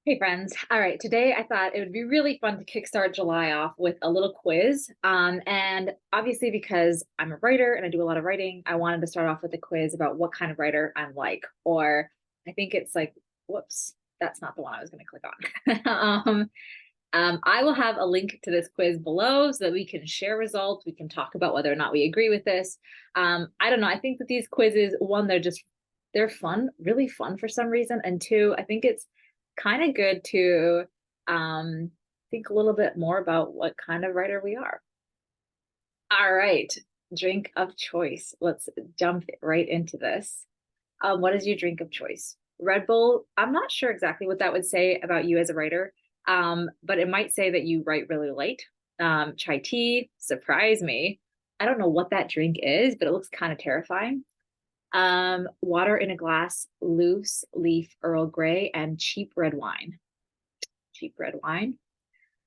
Hey friends. All right, today I thought it would be really fun to kickstart July off with a little quiz. And obviously, because I'm a writer and I do a lot of writing, I wanted to start off with a quiz about what kind of writer I'm like. Or I think it's like, whoops, that's not the one I was going to click on. I will have a link to this quiz below so that we can share results. We can talk about whether or not we agree with this. I don't know. I think that these quizzes, one, they're fun, really fun for some reason. And two, I think it's kind of good to think a little bit more about what kind of writer we are. All right, drink of choice. Let's jump right into this. What is your drink of choice? Red Bull. I'm not sure exactly what that would say about you as a writer, but it might say that you write really late. Chai tea, surprise me. I don't know what that drink is, but it looks kind of terrifying. Water in a glass, loose leaf Earl Grey, and cheap red wine. Cheap red wine.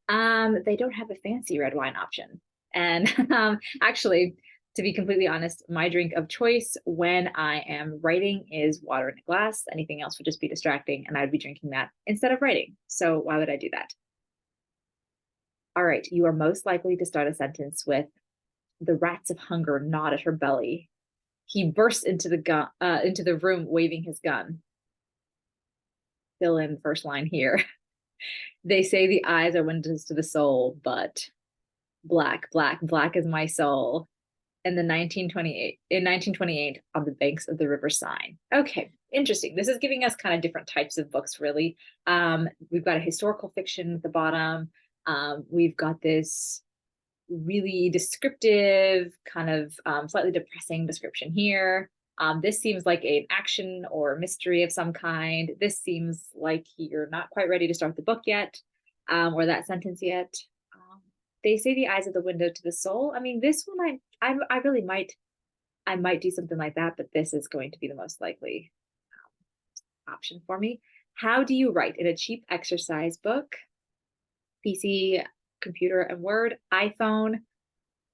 They don't have a fancy red wine option. And actually, to be completely honest, my drink of choice when I am writing is water in a glass. Anything else would just be distracting, and I'd be drinking that instead of writing. So why would I do that? All right, you are most likely to start a sentence with the rats of hunger gnawed at her belly. He burst into the room waving his gun. Fill in first line here. They say the eyes are windows to the soul, but black, black, black is my soul. In 1928 on the banks of the River Seine. Okay, interesting. This is giving us kind of different types of books, really. We've got a historical fiction at the bottom. We've got this really descriptive, kind of slightly depressing description here. This seems like an action or mystery of some kind. This seems like you're not quite ready to start the book yet, or that sentence yet. Um, they say the eyes are the window to the soul. I mean, this one, I really I might do something like that, but this is going to be the most likely option for me. How do you write in a cheap exercise book? PC, computer, and Word, iPhone,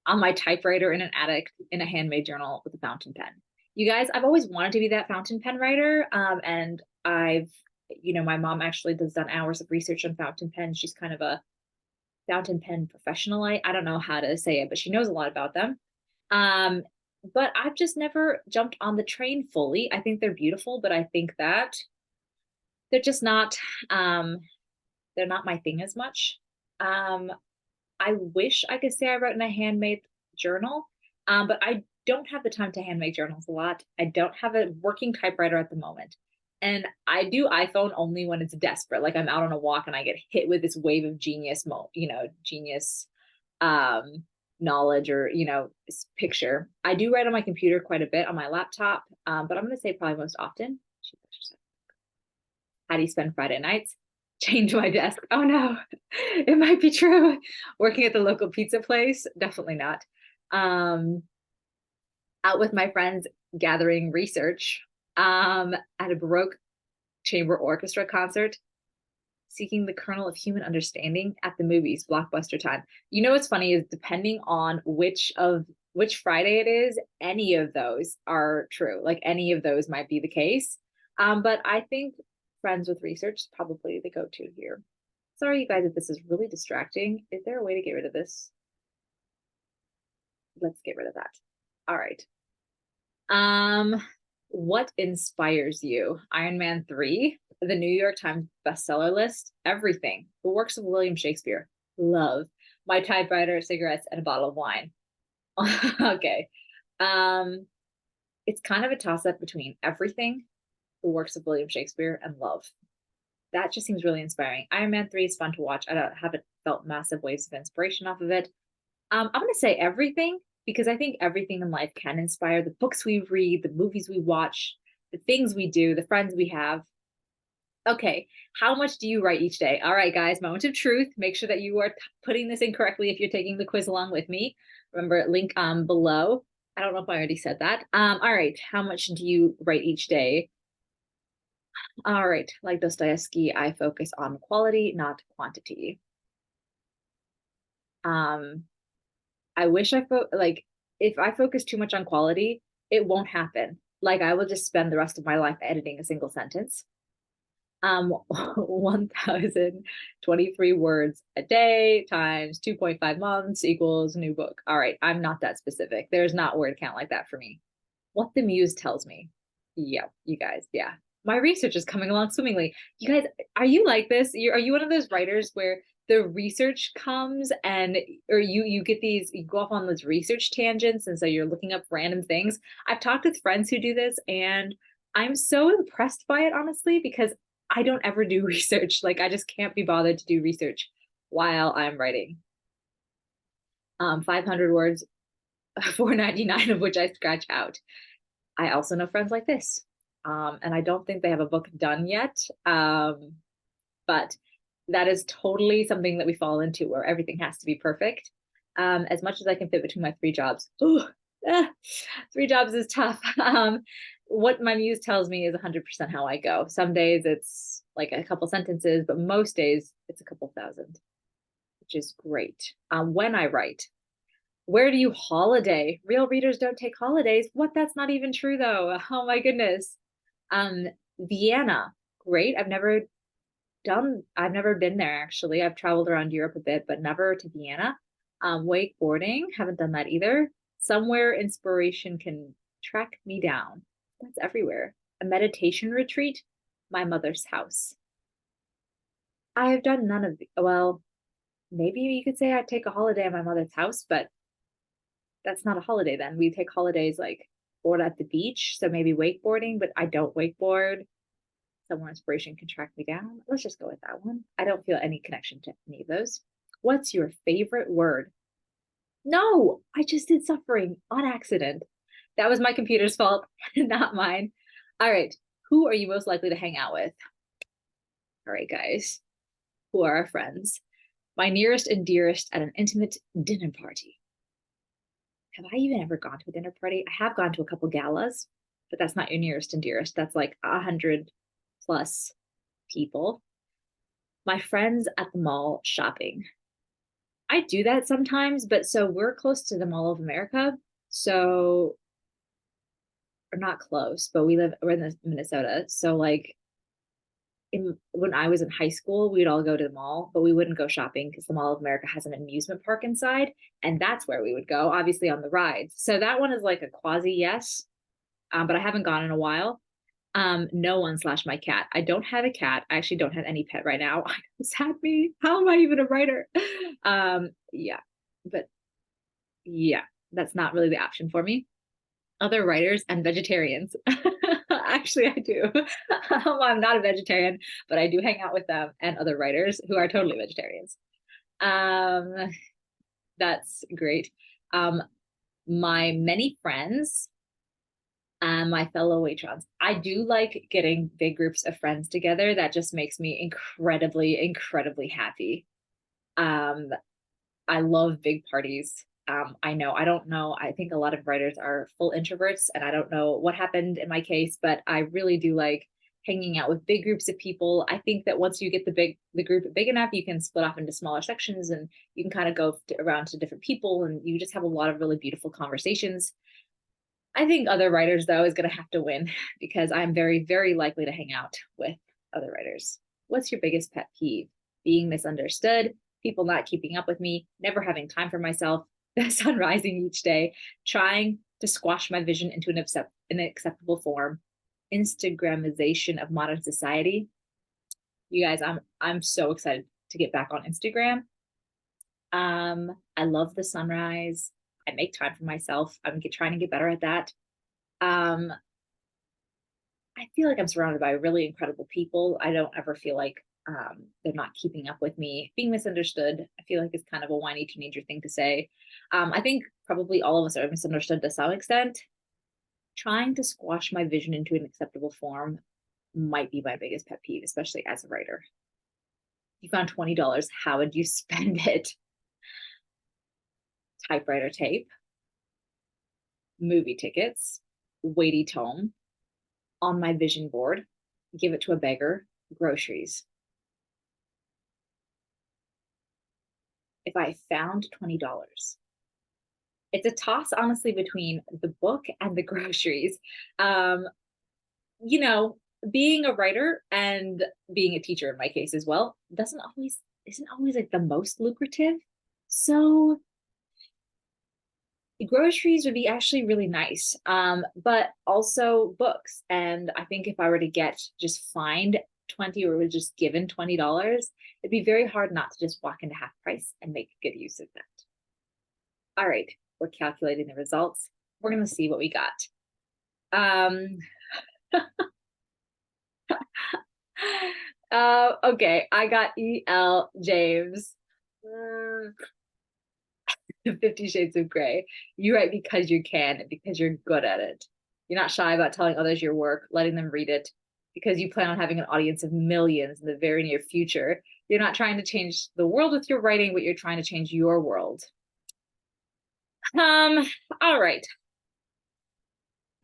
on my typewriter in an attic, in a handmade journal with a fountain pen. You guys, I've always wanted to be that fountain pen writer. And my mom actually does done hours of research on fountain pens. She's kind of a fountain pen professional. I don't know how to say it, but she knows a lot about them. Um, but I've just never jumped on the train fully. I think they're beautiful, but I think that they're just not um they're not my thing as much. Um, I wish I could say I wrote in a handmade journal, but I don't have the time to handmake journals a lot. I don't have a working typewriter at the moment. And I do iPhone only when it's desperate. Like I'm out on a walk and I get hit with this wave of genius um, knowledge or, picture. I do write on my computer quite a bit on my laptop, but I'm going to say probably most often. How do you spend Friday nights? Change my desk. Oh no, it might be true. Working at the local pizza place? Definitely not. Um, Out with my friends gathering research. At a Baroque chamber orchestra concert, seeking the kernel of human understanding at the movies, blockbuster time. You know what's funny is depending on which Friday it is, any of those are true. Like any of those might be the case. But I think friends with research is probably the go-to here. Sorry, you guys, if this is really distracting. Is there a way to get rid of this? Let's get rid of that. All right. Um, what inspires you? Iron Man 3, the New York Times bestseller list, everything. The works of William Shakespeare. Love. My typewriter, cigarettes, and a bottle of wine. Okay. Um, it's kind of a toss-up between everything, the works of William Shakespeare, and love. That just seems really inspiring. Iron Man 3 is fun to watch. Haven't felt massive waves of inspiration off of it. I'm going to say everything because I think everything in life can inspire the books we read, the movies we watch, the things we do, the friends we have. Okay, how much do you write each day? All right, guys, moment of truth. Make sure that you are putting this in correctly if you're taking the quiz along with me. Remember, link below. I don't know if I already said that. All right, how much do you write each day? All right, like Dostoevsky, I focus on quality, not quantity. Um, I wish like if I focus too much on quality, it won't happen. Like I will just spend the rest of my life editing a single sentence. 1023 words a day times 2.5 months equals new book. All right, I'm not that specific. There's not word count like that for me. What the muse tells me. Yeah, you guys, yeah. My research is coming along swimmingly. You guys, are you like this? Are you one of those writers where the research comes and or you get these you go off on those research tangents and so you're looking up random things? I've talked with friends who do this and I'm so impressed by it honestly because I don't ever do research. Like I just can't be bothered to do research while I'm writing. 500 words, 499 of which I scratch out. I also know friends like this. And I don't think they have a book done yet. But that is totally something that we fall into where everything has to be perfect. As much as I can fit between my three jobs. Ooh, ah, three jobs is tough. What my muse tells me is 100% how I go. Some days it's like a couple sentences, but most days it's a couple thousand, which is great. When I write, where do you holiday? Real readers don't take holidays. What? That's not even true though. Oh my goodness. Um, Vienna. Great. I've never been there actually. I've traveled around Europe a bit, but never to Vienna. Wakeboarding, haven't done that either. Somewhere inspiration can track me down. That's everywhere. A meditation retreat, my mother's house. I have done none of the, well, maybe you could say I take a holiday at my mother's house, but that's not a holiday then. We take holidays like board at the beach, so maybe wakeboarding, but I don't wakeboard. Somewhere inspiration can track me down. Let's just go with that one. I don't feel any connection to any of those. What's your favorite word? No, I just did suffering on accident. That was my computer's fault, not mine. All right. Who are you most likely to hang out with? All right, guys. Who are our friends? My nearest and dearest at an intimate dinner party. Have I even ever gone to a dinner party? I have gone to a couple galas, but that's not your nearest and dearest. That's like 100+ people. My friends at the mall shopping. I do that sometimes, but so we're close to the Mall of America. So we're not close, but we're in Minnesota. So like when I was in high school, we'd all go to the mall, but we wouldn't go shopping because the Mall of America has an amusement park inside, and that's where we would go, obviously on the rides. So that one is like a quasi yes, but I haven't gone in a while. No one slash my cat. I don't have a cat. I actually don't have any pet right now. Sad me. How am I even a writer? Yeah, but yeah, that's not really the option for me. Other writers and vegetarians. Actually, I do. I'm not a vegetarian, but I do hang out with them and other writers who are totally vegetarians. Um, that's great. Um, my many friends and my fellow watrons. I do like getting big groups of friends together. That just makes me incredibly, incredibly happy. Um, I love big parties. I don't know. I think a lot of writers are full introverts, and I don't know what happened in my case, but I really do like hanging out with big groups of people. I think that once you get the group big enough, you can split off into smaller sections, and you can kind of go around to different people, and you just have a lot of really beautiful conversations. I think other writers though is going to have to win because I'm very, very likely to hang out with other writers. What's your biggest pet peeve? Being misunderstood, people not keeping up with me, never having time for myself, the sun rising each day, trying to squash my vision into an acceptable form, Instagramization of modern society. You guys, I'm so excited to get back on Instagram. I love the sunrise. I make time for myself. Trying to get better at that. Um, I feel like I'm surrounded by really incredible people. I don't ever feel like they're not keeping up with me. Being misunderstood, I feel like it's kind of a whiny teenager thing to say. I think probably all of us are misunderstood to some extent. Trying to squash my vision into an acceptable form might be my biggest pet peeve, especially as a writer. If you found $20, how would you spend it? Typewriter tape, movie tickets, weighty tome, on my vision board, give it to a beggar, groceries. If I found $20, it's a toss, honestly, between the book and the groceries. Um, you know, being a writer and being a teacher in my case as well isn't always like the most lucrative. So groceries would be actually really nice. But also books. And I think if I were to just find 20 or was just given $20, it'd be very hard not to just walk into half price and make good use of that. All right, we're calculating the results. We're going to see what we got. Um, okay, I got E.L. James. 50 Shades of Grey. You write because you can and because you're good at it. You're not shy about telling others your work, letting them read it, because you plan on having an audience of millions in the very near future. You're not trying to change the world with your writing, but you're trying to change your world. Um, all right.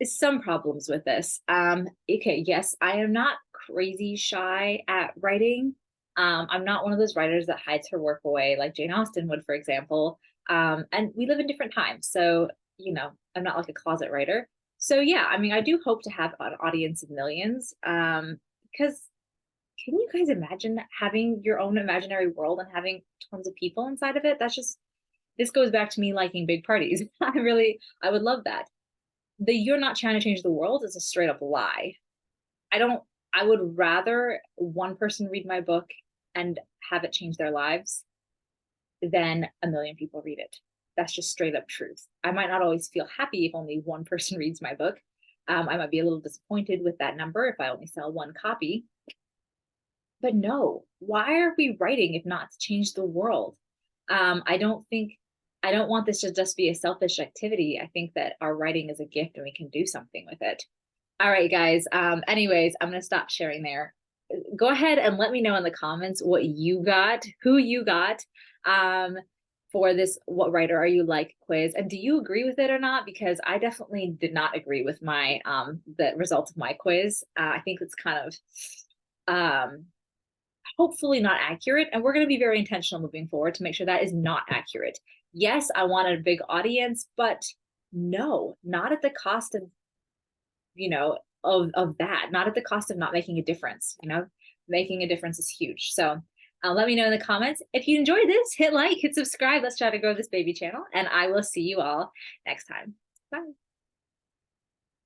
Some problems with this. Okay, yes, I am not crazy shy at writing. I'm not one of those writers that hides her work away like Jane Austen would, for example. And we live in different times, so I'm not like a closet writer. So yeah, I mean, I do hope to have an audience of millions. Because can you guys imagine having your own imaginary world and having tons of people inside of it? This goes back to me liking big parties. I would love that. The you're not trying to change the world is a straight up lie. I don't, I would rather one person read my book and have it change their lives than a million people read it. That's just straight up truth. I might not always feel happy if only one person reads my book. I might be a little disappointed with that number if I only sell one copy. But no, why are we writing if not to change the world? I don't think I don't want this to just be a selfish activity. I think that our writing is a gift and we can do something with it. All right, guys. Anyways, I'm gonna stop sharing there. Go ahead and let me know in the comments what you got, who you got, for this "What writer are you like" quiz, and do you agree with it or not? Because I definitely did not agree with my the results of my quiz. I think it's kind of hopefully not accurate. And we're going to be very intentional moving forward to make sure that is not accurate. Yes, I wanted a big audience, but no, not at the cost of, of that, not at the cost of not making a difference. Making a difference is huge. So let me know in the comments. If you enjoyed this, hit like, hit subscribe. Let's try to grow this baby channel. And I will see you all next time. Bye.